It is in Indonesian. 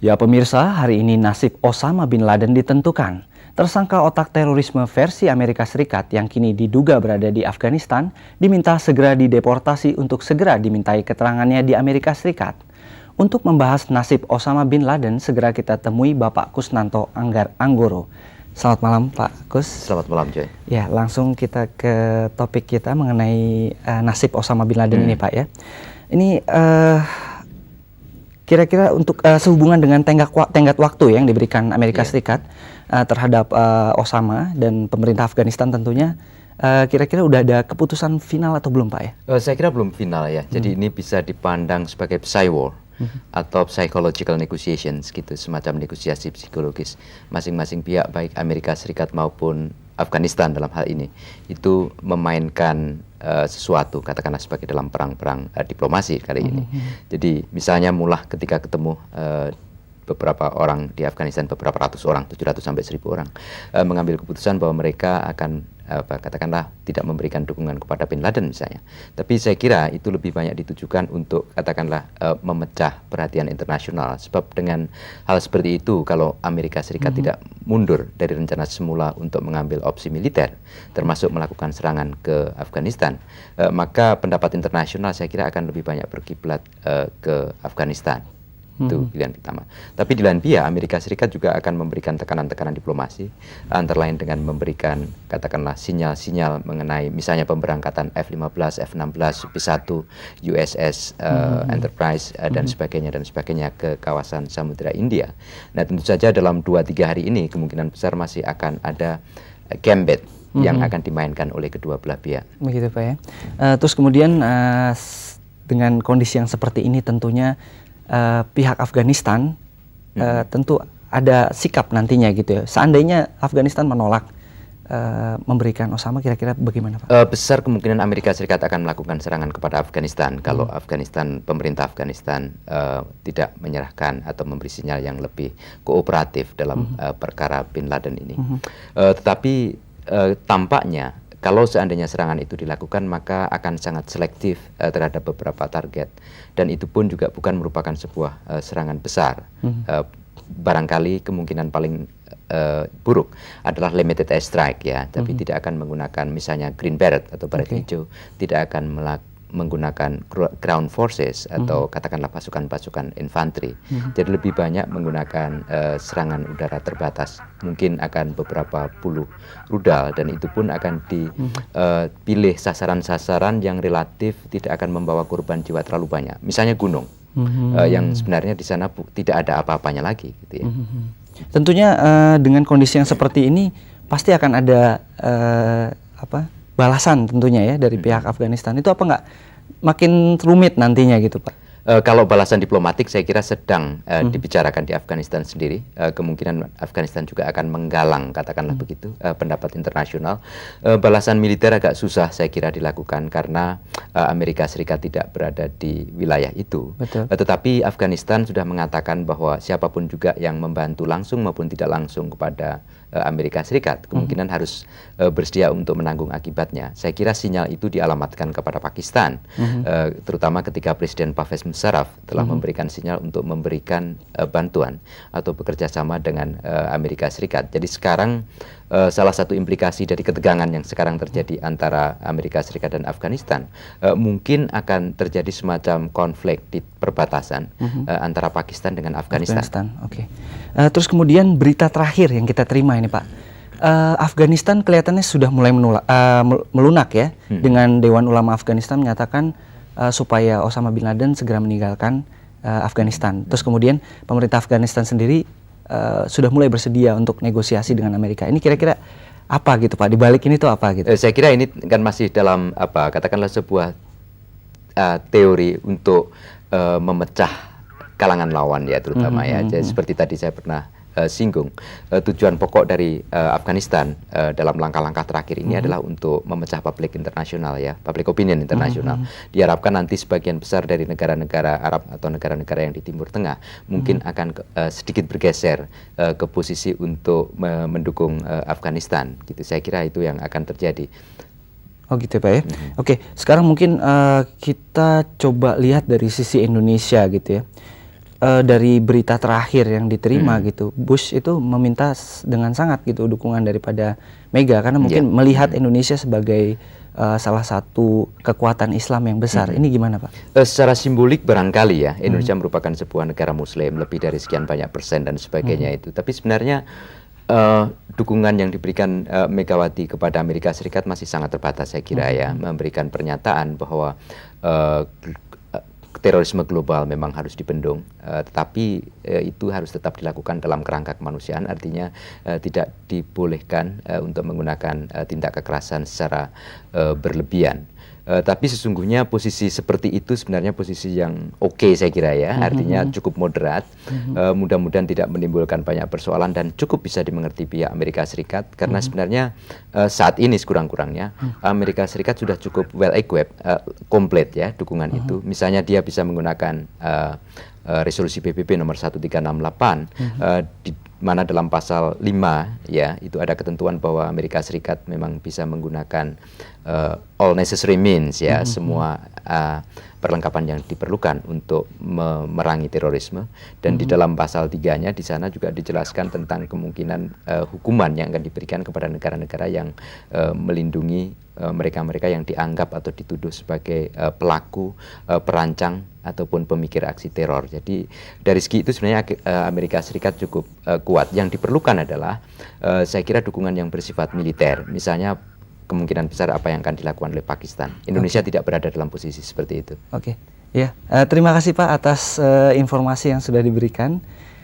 Ya pemirsa, hari ini nasib Osama bin Laden ditentukan. Tersangka otak terorisme versi Amerika Serikat yang kini diduga berada di Afghanistan diminta segera dideportasi untuk segera dimintai keterangannya di Amerika Serikat. Untuk membahas nasib Osama bin Laden, segera kita temui Bapak Kusnanto Anggoro. Selamat malam Pak Kus. Selamat malam Joy. Ya, langsung kita ke topik kita mengenai nasib Osama bin Laden ini Pak ya. Ini kira-kira untuk sehubungan dengan tenggat waktu yang diberikan Amerika Serikat terhadap Osama dan pemerintah Afghanistan tentunya, kira-kira udah ada keputusan final atau belum Pak ya? Saya kira belum final ya, jadi ini bisa dipandang sebagai psy-war atau psychological negotiations gitu, semacam negosiasi psikologis. Masing-masing pihak baik Amerika Serikat maupun Afghanistan dalam hal ini itu memainkan sesuatu, katakanlah sebagai dalam perang-perang diplomasi kali ini. Jadi misalnya mulai ketika ketemu beberapa orang di Afghanistan, beberapa ratus orang, 700 sampai 1000 orang, mengambil keputusan bahwa mereka akan katakanlah tidak memberikan dukungan kepada bin Laden misalnya. Tapi saya kira itu lebih banyak ditujukan untuk katakanlah memecah perhatian internasional. Sebab dengan hal seperti itu, kalau Amerika Serikat tidak mundur dari rencana semula untuk mengambil opsi militer, termasuk melakukan serangan ke Afghanistan, maka pendapat internasional saya kira akan lebih banyak berkiblat ke Afghanistan. Itu pilihan pertama. Tapi di lain pihak, Amerika Serikat juga akan memberikan tekanan-tekanan diplomasi, antara lain dengan memberikan katakanlah sinyal-sinyal mengenai misalnya pemberangkatan F-15, F-16, P-1, USS Enterprise dan sebagainya ke kawasan Samudra India. Nah tentu saja dalam 2-3 hari ini kemungkinan besar masih akan ada gambit yang akan dimainkan oleh kedua belah pihak. Begitu Pak ya. Terus kemudian dengan kondisi yang seperti ini tentunya pihak Afghanistan tentu ada sikap nantinya gitu ya. Seandainya Afghanistan menolak memberikan Osama, kira-kira bagaimana Pak? Besar kemungkinan Amerika Serikat akan melakukan serangan kepada Afghanistan kalau pemerintah Afghanistan tidak menyerahkan atau memberi sinyal yang lebih kooperatif dalam perkara bin Laden ini. Tetapi tampaknya kalau seandainya serangan itu dilakukan, maka akan sangat selektif terhadap beberapa target. Dan itu pun juga bukan merupakan sebuah serangan besar. Barangkali kemungkinan paling buruk adalah limited air strike ya. Tapi tidak akan menggunakan misalnya green beret atau baret hijau. Tidak akan menggunakan ground forces atau katakanlah pasukan-pasukan infanteri. Jadi lebih banyak menggunakan serangan udara terbatas. Mungkin akan beberapa puluh rudal dan itu pun akan dipilih sasaran-sasaran yang relatif tidak akan membawa korban jiwa terlalu banyak. Misalnya gunung yang sebenarnya di sana tidak ada apa-apanya lagi gitu ya. Tentunya dengan kondisi yang seperti ini pasti akan ada balasan tentunya ya dari pihak Afghanistan. Itu apa nggak makin rumit nantinya gitu Pak? Kalau balasan diplomatik saya kira sedang dibicarakan di Afghanistan sendiri. Kemungkinan Afghanistan juga akan menggalang katakanlah begitu pendapat internasional. Balasan militer agak susah saya kira dilakukan karena Amerika Serikat tidak berada di wilayah itu. Tetapi Afghanistan sudah mengatakan bahwa siapapun juga yang membantu langsung maupun tidak langsung kepada Amerika Serikat kemungkinan harus bersedia untuk menanggung akibatnya. Saya kira sinyal itu dialamatkan kepada Pakistan, terutama ketika Presiden Pervez Musharraf telah memberikan sinyal untuk memberikan bantuan atau bekerja sama dengan Amerika Serikat. Jadi sekarang salah satu implikasi dari ketegangan yang sekarang terjadi antara Amerika Serikat dan Afghanistan mungkin akan terjadi semacam konflik di perbatasan antara Pakistan dengan Afghanistan. Terus kemudian berita terakhir yang kita terima ini Pak, Afghanistan kelihatannya sudah mulai melunak ya, dengan Dewan Ulama Afghanistan menyatakan supaya Osama bin Laden segera meninggalkan Afghanistan. Terus kemudian pemerintah Afghanistan sendiri sudah mulai bersedia untuk negosiasi dengan Amerika. Ini kira-kira apa gitu Pak? Di balik ini tuh apa gitu? Saya kira ini kan masih dalam katakanlah sebuah teori untuk memecah kalangan lawan ya terutama ya. Jadi seperti tadi saya pernah singgung, tujuan pokok dari Afghanistan dalam langkah-langkah terakhir ini adalah untuk memecah publik internasional ya, public opinion internasional. Diharapkan nanti sebagian besar dari negara-negara Arab atau negara-negara yang di Timur Tengah mungkin akan sedikit bergeser ke posisi untuk mendukung Afghanistan. Gitu. Saya kira itu yang akan terjadi. Oh gitu ya Pak ya. Oke, sekarang mungkin kita coba lihat dari sisi Indonesia gitu ya. Dari berita terakhir yang diterima gitu, Bush itu meminta dengan sangat gitu dukungan daripada Mega karena mungkin melihat Indonesia sebagai salah satu kekuatan Islam yang besar. Ini gimana Pak? Secara simbolik barangkali ya, Indonesia merupakan sebuah negara Muslim, lebih dari sekian banyak persen dan sebagainya itu. Tapi sebenarnya dukungan yang diberikan Megawati kepada Amerika Serikat masih sangat terbatas saya kira ya, memberikan pernyataan bahwa terorisme global memang harus dibendung, tetapi itu harus tetap dilakukan dalam kerangka kemanusiaan, artinya tidak dibolehkan untuk menggunakan tindak kekerasan secara berlebihan. Tapi sesungguhnya posisi seperti itu sebenarnya posisi yang oke saya kira ya, artinya cukup moderat, mudah-mudahan tidak menimbulkan banyak persoalan dan cukup bisa dimengerti pihak Amerika Serikat karena sebenarnya saat ini sekurang-kurangnya Amerika Serikat sudah cukup well equipped, komplit ya dukungan itu. Misalnya dia bisa menggunakan resolusi PBB nomor 1368 di mana dalam pasal 5 ya itu ada ketentuan bahwa Amerika Serikat memang bisa menggunakan all necessary means ya, semua perlengkapan yang diperlukan untuk memerangi terorisme, dan di dalam pasal 3-nya di sana juga dijelaskan tentang kemungkinan hukuman yang akan diberikan kepada negara-negara yang melindungi mereka-mereka yang dianggap atau dituduh sebagai pelaku, perancang ataupun pemikir aksi teror. Jadi dari segi itu sebenarnya Amerika Serikat cukup kuat. Yang diperlukan adalah saya kira dukungan yang bersifat militer. Misalnya kemungkinan besar apa yang akan dilakukan oleh Pakistan. Indonesia tidak berada dalam posisi seperti itu. Oke, ya terima kasih Pak atas informasi yang sudah diberikan.